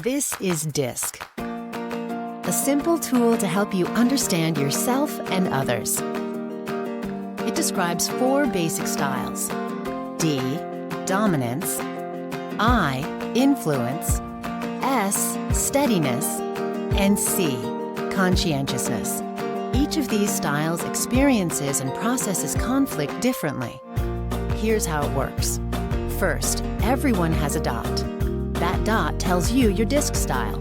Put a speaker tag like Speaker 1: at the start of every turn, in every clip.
Speaker 1: This is DiSC, a simple tool to help you understand yourself and others. It describes 4 basic styles: D, dominance; I, influence; S, steadiness; and C, conscientiousness. Each of these styles experiences and processes conflict differently. Here's how it works. First, everyone has a dot. That dot tells you your DiSC style.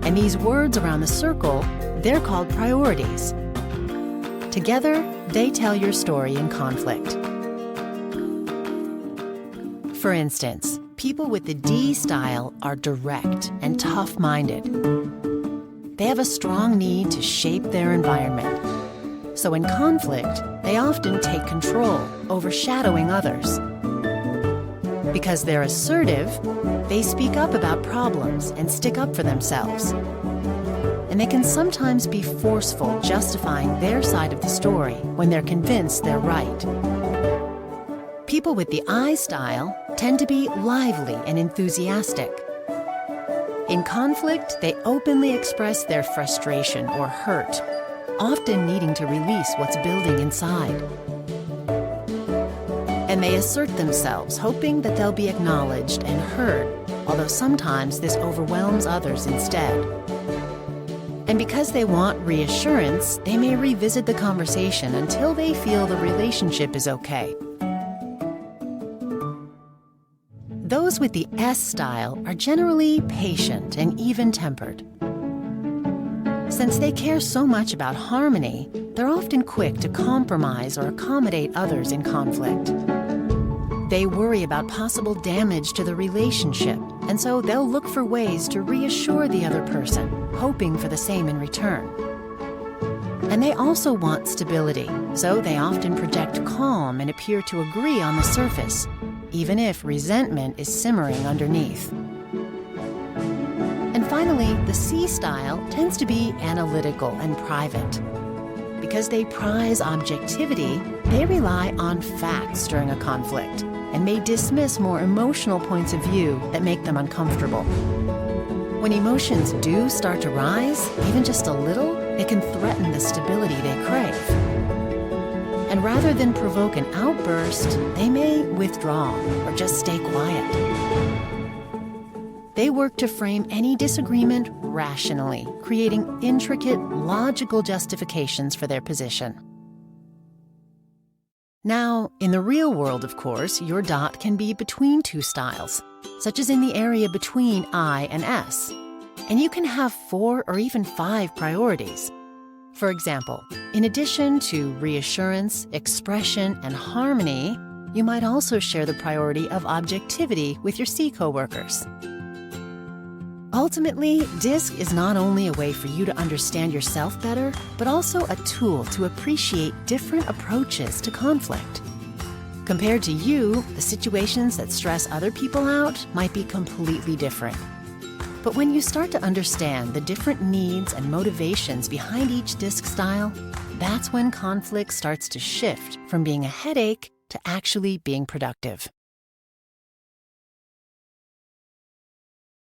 Speaker 1: And these words around the circle, they're called priorities. Together, they tell your story in conflict. For instance, people with the D style are direct and tough-minded. They have a strong need to shape their environment. So in conflict, they often take control, overshadowing others. Because they're assertive, they speak up about problems and stick up for themselves. And they can sometimes be forceful, justifying their side of the story when they're convinced they're right. People with the I style tend to be lively and enthusiastic. In conflict, they openly express their frustration or hurt, often needing to release what's building inside. And they assert themselves, hoping that they'll be acknowledged and heard, although sometimes this overwhelms others instead. And because they want reassurance, they may revisit the conversation until they feel the relationship is okay. Those with the S style are generally patient and even-tempered. Since they care so much about harmony, they're often quick to compromise or accommodate others in conflict. They worry about possible damage to the relationship, and so they'll look for ways to reassure the other person, hoping for the same in return. And they also want stability, so they often project calm and appear to agree on the surface, even if resentment is simmering underneath. And finally, the C style tends to be analytical and private. Because they prize objectivity, they rely on facts during a conflict and may dismiss more emotional points of view that make them uncomfortable. When emotions do start to rise, even just a little, it can threaten the stability they crave. And rather than provoke an outburst, they may withdraw or just stay quiet. They work to frame any disagreement rationally, creating intricate, logical justifications for their position. Now, in the real world, of course, your dot can be between 2 styles, such as in the area between I and S. And you can have 4 or even 5 priorities. For example, in addition to reassurance, expression, and harmony, you might also share the priority of objectivity with your C coworkers. Ultimately, DiSC is not only a way for you to understand yourself better, but also a tool to appreciate different approaches to conflict. Compared to you, the situations that stress other people out might be completely different. But when you start to understand the different needs and motivations behind each DiSC style, that's when conflict starts to shift from being a headache to actually being productive.